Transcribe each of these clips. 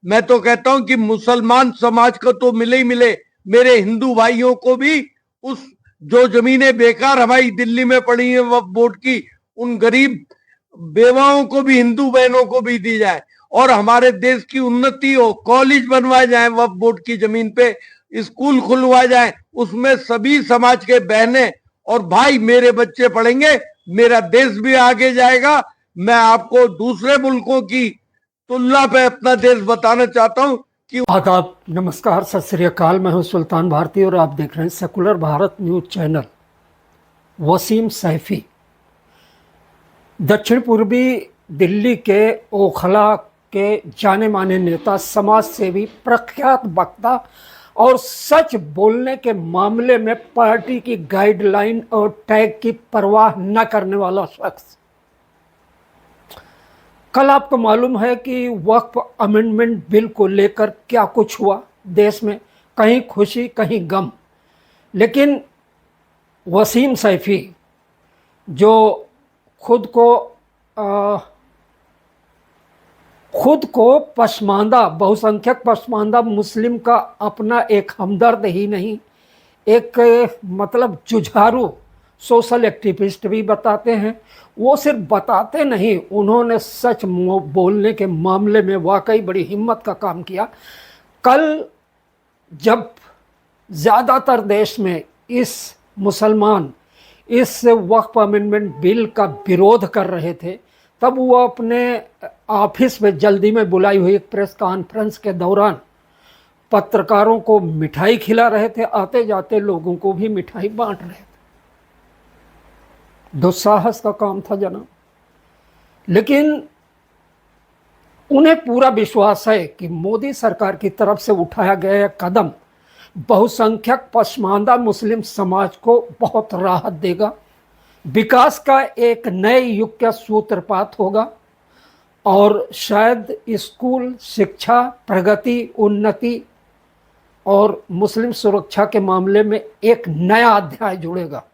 मैं तो कहता हूं कि मुसलमान समाज को तो मिले ही मिले, मेरे हिंदू भाइयों को भी उस जो जमीनें बेकार हमारी दिल्ली में पड़ी है वक्फ बोर्ड की, उन गरीब बेवाओं को भी, हिंदू बहनों को भी दी जाए और हमारे देश की उन्नति हो, कॉलेज बनवाए जाए वक्फ बोर्ड की जमीन पे, स्कूल खुलवाए जाए, उसमें सभी समाज के बहनें और भाई मेरे बच्चे पढ़ेंगे, मेरा देश भी आगे जाएगा। मैं आपको दूसरे मुल्कों की तुलना पे अपना देश बताना चाहता हूं कि आदाब, नमस्कार, सत श्री अकाल। मैं हूं सुल्तान भारती और आप देख रहे हैं secular Bharat news channel. Wasim Saifi दक्षिण पूर्वी दिल्ली के ओखला के जाने माने नेता, समाज सेवी, प्रख्यात वक्ता और सच बोलने के मामले में पार्टी की गाइडलाइन और टैग की परवाह न करने वाला शख्स। कल आपको मालूम है कि वक्फ अमेंडमेंट बिल को लेकर क्या कुछ हुआ देश में, कहीं खुशी कहीं गम। लेकिन वसीम सैफी जो खुद को पसमानदा, बहुसंख्यक पसमानदा मुस्लिम का अपना एक हमदर्द ही नहीं, एक मतलब जुझारू सोशल एक्टिविस्ट भी बताते हैं। वो सिर्फ बताते नहीं, उन्होंने सच बोलने के मामले में वाकई बड़ी हिम्मत का काम किया। कल जब ज़्यादातर देश में मुसलमान इस वक्फ अमेंडमेंट बिल का विरोध कर रहे थे, तब वो अपने ऑफिस में जल्दी में बुलाई हुई एक प्रेस कॉन्फ्रेंस के दौरान पत्रकारों को मिठाई खिला रहे थे, आते जाते लोगों को भी मिठाई बांट रहे थे। दुस्साहस का काम था जनाब। लेकिन उन्हें पूरा विश्वास है कि मोदी सरकार की तरफ से उठाया गया कदम बहुसंख्यक पसमानदा मुस्लिम समाज को बहुत राहत देगा, विकास का एक नए युग का सूत्रपात होगा और शायद स्कूल, शिक्षा, प्रगति, उन्नति और मुस्लिम सुरक्षा के मामले में एक नया अध्याय जुड़ेगा।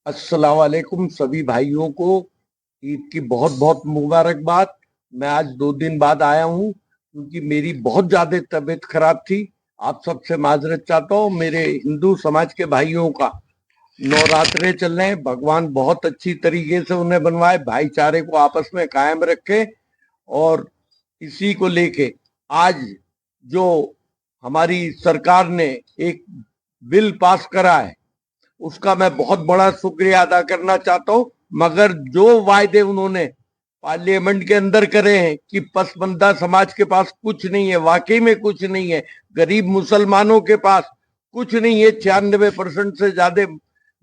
अस्सलाम वालेकुम सभी भाइयों को ईद की बहुत बहुत मुबारकबाद। मैं आज 2 दिन बाद आया हूं क्योंकि मेरी बहुत ज्यादा तबीयत खराब थी। आप सबसे माजरत चाहता हूँ। मेरे हिंदू समाज के भाइयों का नवरात्रे चल रहे हैं, भगवान बहुत अच्छी तरीके से उन्हें बनवाए, भाईचारे को आपस में कायम रखे। और इसी को लेके आज जो हमारी सरकार ने एक बिल पास करा है उसका मैं बहुत बड़ा शुक्रिया अदा करना चाहता हूं। मगर जो वायदे उन्होंने पार्लियामेंट के अंदर करे हैं कि पसमानदा समाज के पास कुछ नहीं है, वाकई में कुछ नहीं है। गरीब मुसलमानों के पास कुछ नहीं है। 96% से ज्यादा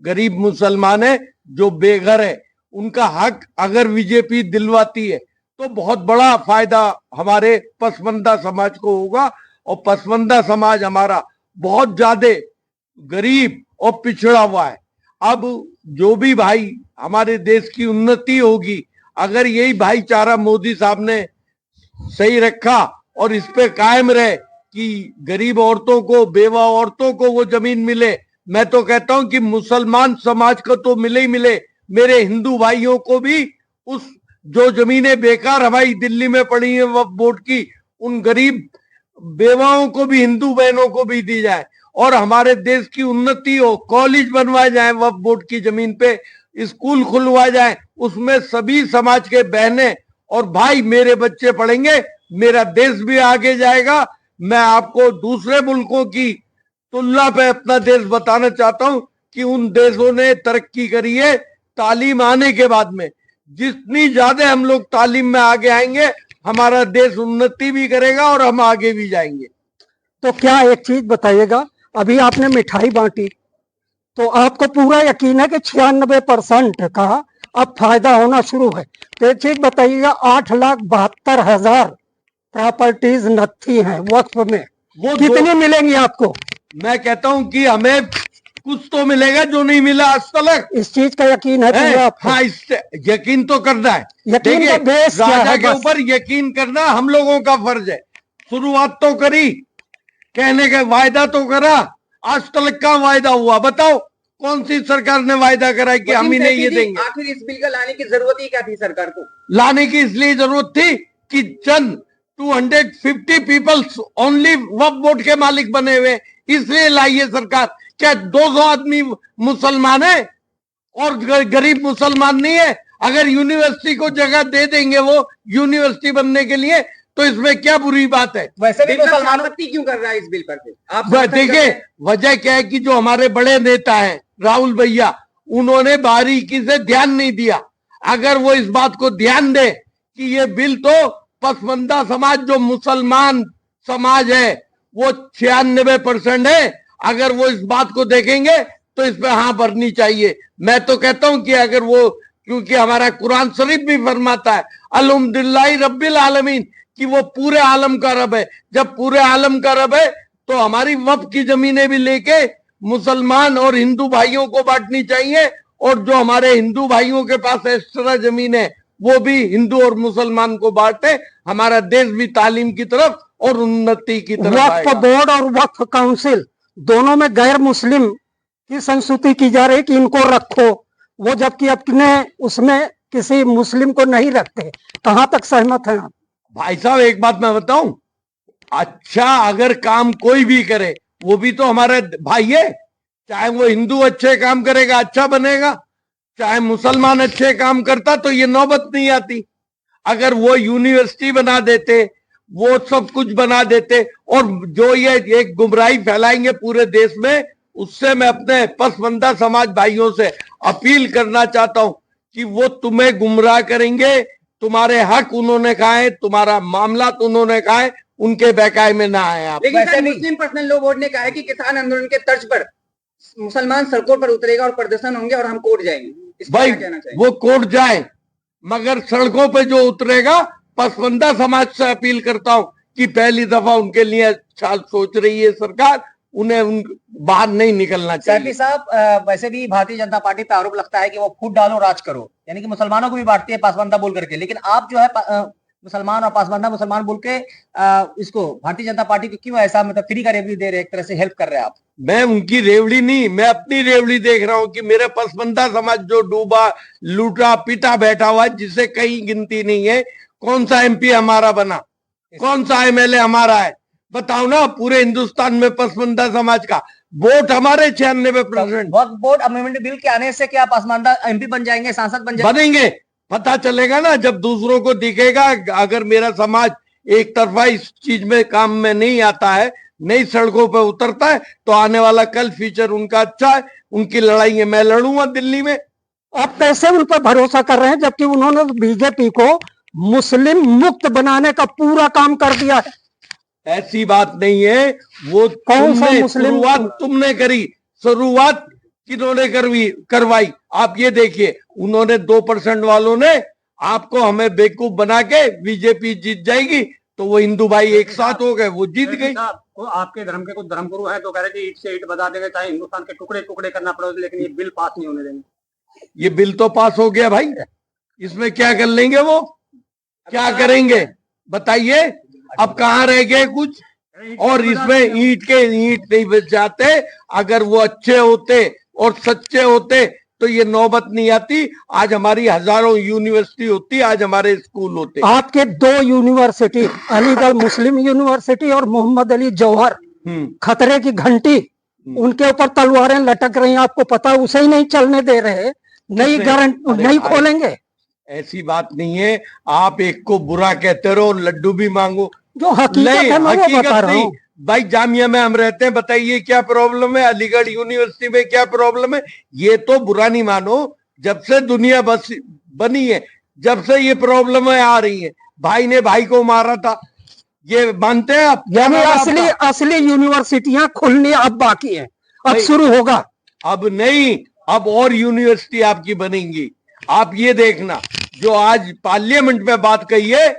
गरीब मुसलमान है जो बेघर है। उनका हक अगर बीजेपी दिलवाती है तो बहुत बड़ा फायदा हमारे पसमानदा समाज को होगा। और पसमानदा समाज हमारा बहुत ज्यादा गरीब और पिछड़ा हुआ है। अब जो भी भाई हमारे देश की उन्नति होगी, अगर यही भाईचारा मोदी साहब ने सही रखा और इस पे कायम रहे कि गरीब औरतों को, बेवा औरतों को वो जमीन मिले, मैं तो कहता हूं कि मुसलमान समाज को तो मिले ही मिले, मेरे हिंदू भाइयों को भी उस जो जमीनें बेकार हमारी दिल्ली में पड़ी है वक्फ बोर्ड की, उन गरीब बेवाओं को भी, हिंदू बहनों को भी दी जाए और हमारे देश की उन्नति हो, कॉलेज बनवाए जाए वक्फ बोर्ड की जमीन पे, स्कूल खुलवाए जाए, उसमें सभी समाज के बहनें और भाई मेरे बच्चे पढ़ेंगे, मेरा देश भी आगे जाएगा। मैं आपको दूसरे मुल्कों की तुलना पे अपना देश बताना चाहता हूं कि उन देशों ने तरक्की करी है तालीम आने के बाद में। जितनी ज्यादा हम लोग तालीम में आगे आएंगे, हमारा देश उन्नति भी करेगा और हम आगे भी जाएंगे। तो क्या एक चीज बताइएगा, अभी आपने मिठाई बांटी तो आपको पूरा यकीन है कि 96% का अब फायदा होना शुरू है। तो एक चीज बताइएगा, 8,72,000 प्रॉपर्टीज नथी हैं वक्फ में, वो कितनी मिलेंगी आपको? मैं कहता हूं कि हमें कुछ तो मिलेगा जो नहीं मिला आज तक। इस चीज का यकीन है आपको? हाँ, इससे यकीन तो करना है। यकीन का बेस क्या है? राजा के ऊपर यकीन करना हम लोगों का फर्ज है। शुरुआत तो करी, कहने का वायदा तो करा, आज तक का वायदा हुआ? बताओ कौन सी सरकार ने वायदा करा है कि हम इन्हें ये देंगे? आखिर इस बिल का लाने की जरूरत ही क्या थी सरकार को? लाने की इसलिए जरूरत थी कि चंद 250 पीपल्स ओनली वक्फ बोर्ड के मालिक बने हुए, इसलिए लाई है सरकार। क्या 200 आदमी मुसलमान है और गरीब मुसलमान नहीं है? अगर यूनिवर्सिटी को जगह दे देंगे वो यूनिवर्सिटी बनने के लिए, तो इसमें क्या बुरी बात है? वैसे भी मुसलमान आपत्ति क्यों कर रहा है इस बिल पर? आप देखिए, वजह क्या है कि जो हमारे बड़े नेता हैं राहुल भैया, उन्होंने बारीकी से ध्यान नहीं दिया। अगर वो इस बात को ध्यान दे कि ये बिल तो पसमानदा समाज जो मुसलमान समाज है वो 96% है, अगर वो इस बात को देखेंगे तो इस पे हाँ भरनी चाहिए। मैं तो कहता हूं कि अगर वो, क्योंकि हमारा कुरान शरीफ भी फरमाता है अल्हम्दुलिल्लाह रब्बिल आलमीन, कि वो पूरे आलम का रब है। जब पूरे आलम का रब है तो हमारी वक्फ की जमीनें भी लेके मुसलमान और हिंदू भाइयों को बांटनी चाहिए, और जो हमारे हिंदू भाइयों के पास एक्स्ट्रा जमीन है वो भी हिंदू और मुसलमान को बांटे। हमारा देश भी तालीम की तरफ और उन्नति की तरफ वक्फ बोर्ड और वक्फ काउंसिल दोनों में गैर मुस्लिम की संस्तुति की जा रही कि इनको रखो, वो जबकि अपने उसमें किसी मुस्लिम को नहीं रखते। कहां तक सहमत हैं आप? भाई साहब एक बात मैं बताऊं, अच्छा अगर काम कोई भी करे वो भी तो हमारे भाई है। चाहे वो हिंदू अच्छे काम करेगा अच्छा बनेगा, चाहे मुसलमान अच्छे काम करता तो ये नौबत नहीं आती। अगर वो यूनिवर्सिटी बना देते, वो सब कुछ बना देते, और जो ये एक गुमराही फैलाएंगे पूरे देश में, उससे मैं अपने पसमानदा समाज भाइयों से अपील करना चाहता हूं कि वो तुम्हें गुमराह करेंगे। तुम्हारे हक उन्होंने खाए, तुम्हारा मामला तो उन्होंने खाए, उनके बहकाए में ना आए आप। लेकिन सर, मुस्लिम पर्सनल लॉ बोर्ड ने कहा है कि किसान आंदोलन के तर्ज पर मुसलमान सड़कों पर उतरेगा और प्रदर्शन होंगे और हम कोर्ट जाएंगे। भाई वो कोर्ट जाए, मगर सड़कों पे जो उतरेगा, पसमानदा समाज से अपील करता हूं कि पहली दफा उनके लिए अच्छा सोच रही है सरकार, उन्हें बाहर नहीं निकलना चाहिए। सैफी साहब, वैसे भी भारतीय जनता पार्टी पे आरोप लगता है कि वो फूट डालो राज करो, यानी कि मुसलमानों को भी बांटती है पासमानदा बोल करके, लेकिन आप जो है मुसलमान और पासमानदा मुसलमान बोल के इसको भारतीय जनता पार्टी को क्यों ऐसा मतलब फ्री का रेवड़ी दे रहे, एक तरह से हेल्प कर रहे हैं आप? मैं उनकी रेवड़ी नहीं, मैं अपनी रेवड़ी देख रहा हूं कि मेरे पसमानदा समाज जो डूबा लूटा पिटा बैठा हुआ, जिसे कहीं गिनती नहीं है। कौन सा एमपी हमारा बना, कौन सा एमएलए हमारा है, बताओ ना। पूरे हिंदुस्तान में पसमानदा समाज का वोट हमारे 96%। वक्फ बोर्ड अमेंडमेंट बिल के आने से क्या पसमानदा एमपी बन जाएंगे, सांसद बनेंगे? पता चलेगा ना जब दूसरों को दिखेगा। अगर मेरा समाज एक तरफा इस चीज में काम में नहीं आता है, नई सड़कों पर उतरता है, तो आने वाला कल फ्यूचर उनका अच्छा है। उनकी लड़ाई मैं लड़ूंगा दिल्ली में। आप कैसे उन पर भरोसा कर रहे हैं जबकि उन्होंने बीजेपी को मुस्लिम मुक्त बनाने का पूरा काम कर दिया है? ऐसी बात नहीं है। वो कौन सा मुस्लिम? शुरुआत तुमने करी, शुरुआत किन्होंने करवाई? आप ये देखिए, उन्होंने 2% वालों ने आपको हमें बेवकूफ बना के बीजेपी जीत जाएगी, तो वो हिंदू भाई एक साथ हो गए, वो जीत गई। वो आपके धर्म के कुछ धर्मगुरु हैं तो कह रहे कि ईट से ईट बजा देंगे, चाहे हिंदुस्तान के टुकड़े टुकड़े करना पड़े, लेकिन ये बिल पास नहीं होने देंगे। ये बिल तो पास हो गया भाई, इसमें क्या कर लेंगे वो, क्या करेंगे बताइए? अब कहाँ रह गए कुछ? और इसमें ईंट नहीं बच जाते। अगर वो अच्छे होते और सच्चे होते तो ये नौबत नहीं आती। आज हमारी हजारों यूनिवर्सिटी होती, आज हमारे स्कूल होते। आपके 2 यूनिवर्सिटी, अलीगढ़ मुस्लिम यूनिवर्सिटी और मोहम्मद अली जौहर, खतरे की घंटी, उनके ऊपर तलवारें लटक रही हैं, आपको पता, उसे ही नहीं चलने दे रहे, नहीं गारंटी नहीं खोलेंगे। ऐसी बात नहीं है। आप एक को बुरा कहते रहो, लड्डू भी मांगो, जो हकीकत है मैं वो बता रहा हूं। भाई जामिया में हम रहते हैं, बताइए क्या प्रॉब्लम है? अलीगढ़ यूनिवर्सिटी में क्या प्रॉब्लम है? ये तो बुरा नहीं मानो, जब से दुनिया बस बनी है, जब से ये प्रॉब्लम आ रही है। भाई ने भाई को मारा था, ये मानते हैं आप? यानी असली यूनिवर्सिटियां खुलनी अब बाकी है, अब शुरू होगा। अब नहीं, अब और यूनिवर्सिटी आपकी बनेंगी। आप ये देखना, जो आज पार्लियामेंट में बात कही है,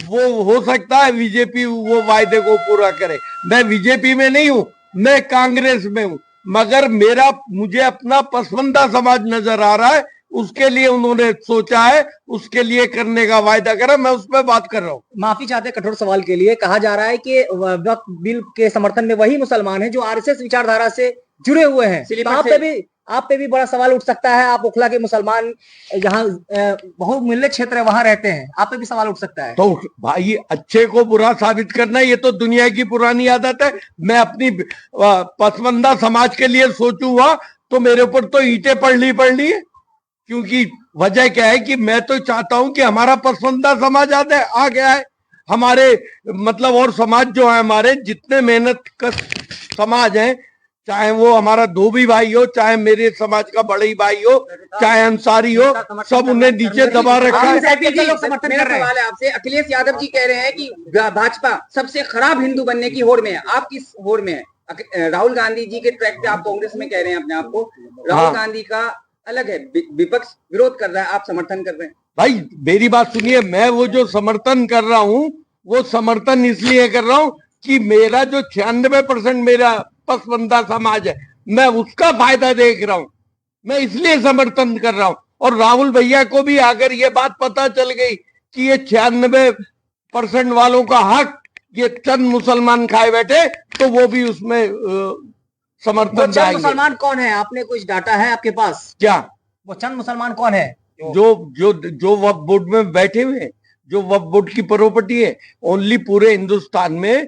वो हो सकता है बीजेपी वो वायदे को पूरा करे। मैं बीजेपी में नहीं हूं, मैं कांग्रेस में हूं, मगर मुझे अपना पसमानदा समाज नजर आ रहा है, उसके लिए उन्होंने सोचा है, उसके लिए करने का वायदा करा, मैं उस पर बात कर रहा हूँ। माफी चाहते हैं कठोर सवाल के लिए। कहा जा रहा है कि वक्फ बिल के समर्थन में वही मुसलमान हैं जो आरएसएस विचारधारा से जुड़े हुए हैं। तो आप पे भी बड़ा सवाल उठ सकता है। आप ओखला के मुसलमान, यहाँ बहुमूल्य क्षेत्र है, वहां रहते हैं, आप पे भी सवाल उठ सकता है। तो भाई, अच्छे को बुरा साबित करना ये तो दुनिया की पुरानी आदत है। मैं अपनी पसमानदा समाज के लिए सोचूंगा तो मेरे ऊपर तो ईंटें पड़नी है, क्योंकि वजह क्या है कि मैं तो चाहता हूं कि हमारा पसमानदा समाज आ गया है। हमारे मतलब और समाज जो है, हमारे जितने मेहनत का समाज है, चाहे वो हमारा धोबी भाई हो, चाहे मेरे समाज का बड़े भाई हो, चाहे अंसारी हो, सब उन्हें नीचे दबा रखा है। समर्थन कर रहे हैं। आपसे अखिलेश यादव जी कह रहे हैं कि भाजपा सबसे खराब हिंदू बनने की होड़ में है। आप किस होड़ में है? राहुल गांधी जी के ट्रैक पे आप कांग्रेस में कह रहे हैं अपने आप को। राहुल गांधी का अलग है, विपक्ष विरोध कर रहा है, आप समर्थन कर रहे हैं। भाई मेरी बात सुनिए, मैं वो जो समर्थन कर रहा हूं, वो समर्थन इसलिए कर रहा हूं कि मेरा जो 96% मेरा पसमानदा समाज है, मैं उसका फायदा देख रहा हूं, मैं इसलिए समर्थन कर रहा हूं। और राहुल भैया को भी अगर ये बात पता चल गई कि ये 96% वालों का हक ये चंद मुसलमान खाए बैठे, तो वो भी उसमें समर्थन चंद मुसलमान कौन है? आपने कुछ डाटा है आपके पास? क्या वो चंद मुसलमान कौन है? जो वक्फ बोर्ड में बैठे हुए हैं, जो वक्फ बोर्ड की प्रॉपर्टी है, ओनली पूरे हिंदुस्तान में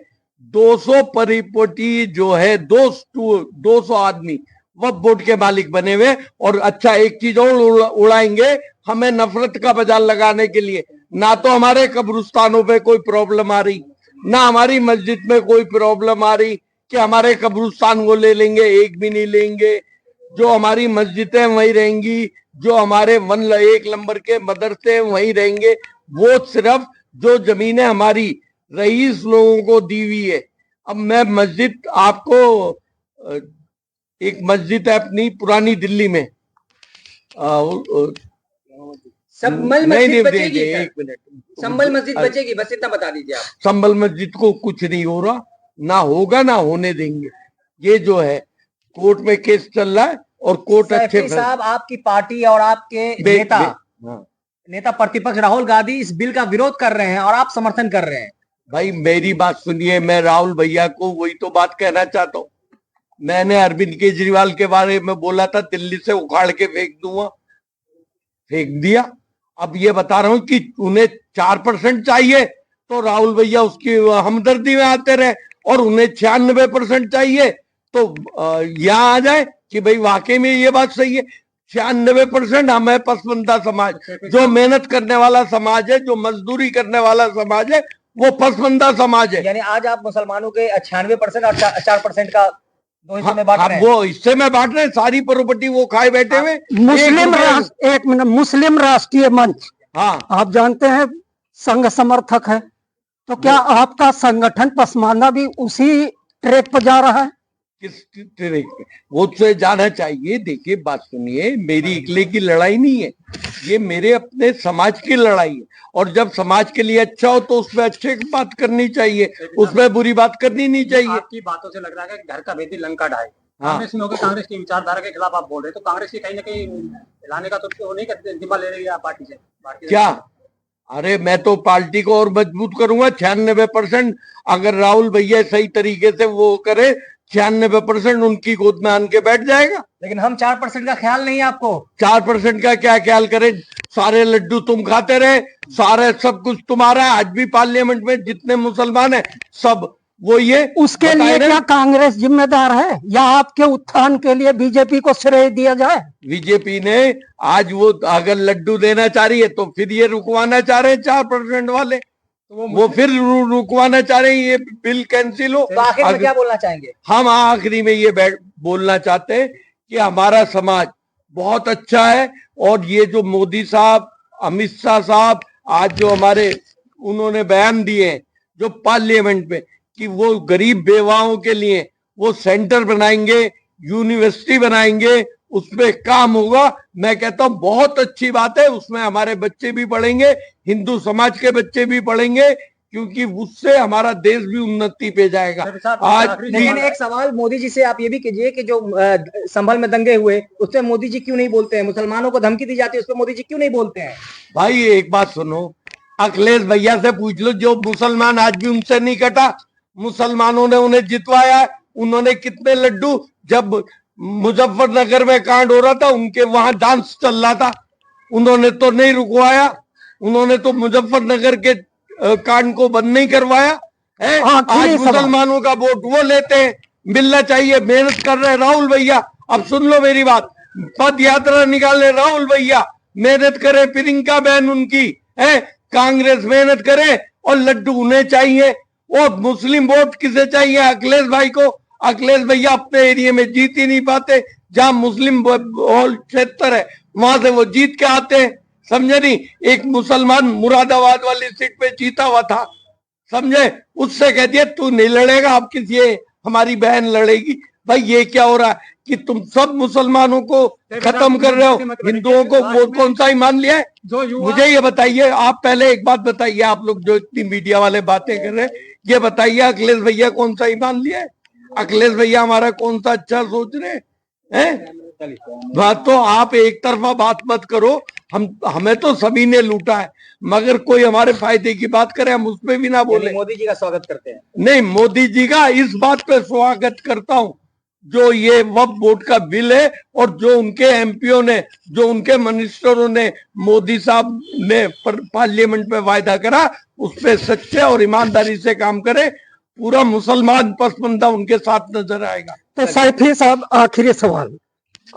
200 प्रॉपर्टी जो है, 200 आदमी वक्फ बोर्ड के मालिक बने हुए। और अच्छा, एक चीज और उड़ाएंगे हमें नफरत का बाजार लगाने के लिए। ना तो हमारे कब्रिस्तानों पे कोई प्रॉब्लम आ रही, ना हमारी मस्जिद में कोई प्रॉब्लम आ रही कि हमारे कब्रिस्तान को ले लेंगे, एक भी नहीं लेंगे। जो हमारी मस्जिदें वहीं रहेंगी, जो हमारे 1 नंबर के मदरसे वहीं रहेंगे। वो सिर्फ जो जमीनें हमारी रईस लोगों को दी हुई है। अब मैं मस्जिद आपको, एक मस्जिद है अपनी पुरानी दिल्ली में, संभल मस्जिद बचेगी? एक मिनट, संभल मस्जिद बचेगी, बस इतना बता दीजिए आप। संभल मस्जिद को कुछ नहीं हो रहा, ना होगा, ना होने देंगे। ये जो है कोर्ट में केस चल रहा है और कोर्ट अच्छे साहब, आपकी पार्टी और आपके नेता प्रतिपक्ष राहुल गांधी इस बिल का विरोध कर रहे हैं और आप समर्थन कर रहे हैं। भाई मेरी बात सुनिए, मैं राहुल भैया को वही तो बात कहना चाहता हूँ। मैंने अरविंद केजरीवाल के बारे में बोला था, दिल्ली से उखाड़ के फेंक दूंगा, फेंक दिया। अब ये बता रहा हूं कि उन्हें 4% चाहिए तो राहुल भैया उसकी हमदर्दी में आते रहे, और उन्हें 96% चाहिए तो यहाँ आ जाए कि भाई वाकई में ये बात सही है। 96% हमें पसमानदा समाज, जो मेहनत करने वाला समाज है, जो मजदूरी करने वाला समाज है, वो पसमानदा समाज है। यानी आज आप मुसलमानों के 96% और 4% का दो हिस्सों में बांट रहे हैं। वो हिस्से में बांट रहे हैं, सारी प्रॉपर्टी वो खाए बैठे हुए। मुस्लिम राष्ट्रीय मंच, हाँ, आप जानते हैं संघ समर्थक है, तो क्या आपका संगठन पसमानदा भी उसी ट्रैक पर जा रहा है? किस ट्रैक पे? वो तो जाना चाहिए। देखिए बात सुनिए, मेरी अकेले की लड़ाई नहीं है, ये मेरे अपने समाज की लड़ाई है। और जब समाज के लिए अच्छा हो तो उसमें अच्छे की बात करनी चाहिए, उसमें बुरी बात करनी नहीं चाहिए। आपकी बातों से लग रहा है कि घर का बेटी लंका ढाए। कांग्रेस में होकर कांग्रेस की विचारधारा के खिलाफ आप बोल रहे हैं, तो कांग्रेस की कहीं ना कहीं हिलाने का तो नहीं करते, जिम्मा ले रही है पार्टी से? क्या? अरे मैं तो पार्टी को और मजबूत करूंगा। 96% अगर राहुल भैया सही तरीके से वो करे, 96% उनकी गोद में आन के बैठ जाएगा। लेकिन हम 4% का ख्याल नहीं है आपको। 4% का क्या ख्याल करें? सारे लड्डू तुम खाते रहे, सारे सब कुछ तुम्हारा है। आज भी पार्लियामेंट में जितने मुसलमान है सब वो ये, उसके लिए क्या कांग्रेस जिम्मेदार है, या आपके उत्थान के लिए बीजेपी को श्रेय दिया जाए? बीजेपी ने आज वो अगर लड्डू देना चाह रही है तो फिर ये रुकवाना चाह रहे हैं 4% वाले, वो फिर रुकवाना चाह रहे हैं ये बिल कैंसिल हो। तो आखिर में क्या बोलना चाहेंगे? हम आखिरी में ये बोलना चाहते हैं कि हमारा समाज बहुत अच्छा है, और ये जो मोदी साहब, अमित शाह साहब आज जो हमारे उन्होंने बयान दिए हैं जो पार्लियामेंट में, कि वो गरीब बेवाओं के लिए वो सेंटर बनाएंगे, यूनिवर्सिटी बनाएंगे, उसमें काम होगा। मैं कहता हूं बहुत अच्छी बात है, उसमें हमारे बच्चे भी पढ़ेंगे, हिंदू समाज के बच्चे भी पढ़ेंगे, क्योंकि उससे हमारा देश भी उन्नति पे जाएगा। सर साहब, आज आखिरी लेकिन एक सवाल मोदी जी से आप ये भी कीजिए कि जो संभल में दंगे हुए उसपे मोदी जी क्यों नहीं बोलते हैं? मुसलमानों को धमकी दी जाती है, उस पर मोदी जी क्यों नहीं बोलते हैं? भाई एक बात सुनो, अखिलेश भैया से पूछ लो, जो मुसलमान आज भी उनसे नहीं कटा, मुसलमानों ने उन्हें जितवाया। उन्होंने कितने लड्डू, जब मुजफ्फरनगर में कांड हो रहा था उनके वहां डांस चल रहा था, उन्होंने तो नहीं रुकवाया, उन्होंने तो मुजफ्फरनगर के कांड को बंद नहीं करवाया है। आज मुसलमानों का वोट वो लेते हैं, मिलना चाहिए, मेहनत कर रहे राहुल भैया। अब सुन लो मेरी बात, पद यात्रा निकाले राहुल भैया, मेहनत करे प्रियंका बहन उनकी है, कांग्रेस मेहनत करे और लड्डू उन्हें चाहिए। और मुस्लिम वोट किसे चाहिए? अखिलेश भाई को। अखिलेश भैया अपने एरिया में जीत ही नहीं पाते, जहां मुस्लिम क्षेत्र है वहां से वो जीत के आते हैं, समझे नहीं? एक मुसलमान मुरादाबाद वाली सीट पे जीता हुआ था, समझे, उससे कह दिया तू नहीं लड़ेगा, अब किसी हमारी बहन लड़ेगी। भाई ये क्या हो रहा है कि तुम सब मुसलमानों को खत्म कर रहे हो, हिंदुओं को वो कौन सा ईमान लिया है? मुझे ये बताइए, आप पहले एक बात बताइए, आप लोग जो इतनी मीडिया वाले बातें कर रहे हैं, ये बताइए अखिलेश भैया कौन सा ईमान लिया है? अखिलेश भैया हमारा कौन सा अच्छा सोच रहे हैं? बात तो आप एक तरफा बात मत करो, हमें तो सभी ने लूटा है, मगर कोई हमारे फायदे की बात करे हम उस पर भी ना बोले। मोदी जी का स्वागत करते हैं? नहीं, मोदी जी का इस बात पे स्वागत करता हूं, जो ये वक्फ बोर्ड का बिल है और जो उनके एमपीओ ने, जो उनके मिनिस्टरों ने मोदी साहब ने पार्लियामेंट में वायदा करा, उस पर सच्चे और ईमानदारी से काम करे, पूरा मुसलमान पसमंदा उनके साथ नजर आएगा। तो सैफी साहब, आखिरी सवाल,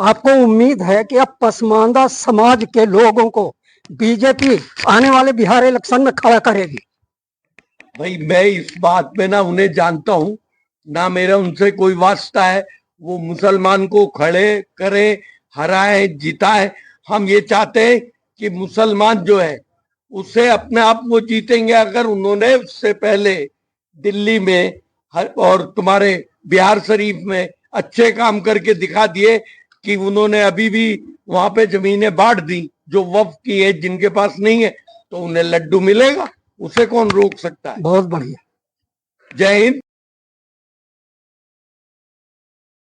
आपको उम्मीद है कि अब पसमानदा समाज के लोगों को बीजेपी आने वाले बिहार इलेक्शन में खड़ा करेगी? भाई मैं इस बात में ना उन्हें जानता हूं, ना मेरा उनसे कोई वास्ता है, वो मुसलमान को खड़े करे, हराए, जिताए। हम ये चाहते हैं कि मुसलमान जो है उससे अपने आप वो जीतेंगे अगर उन्होंने उससे पहले दिल्ली में और तुम्हारे बिहार शरीफ में अच्छे काम करके दिखा दिए कि उन्होंने अभी भी वहां पे जमीनें बांट दी जो वक्फ की है, जिनके पास नहीं है, तो उन्हें लड्डू मिलेगा, उसे कौन रोक सकता है? बहुत बढ़िया। जय हिंद।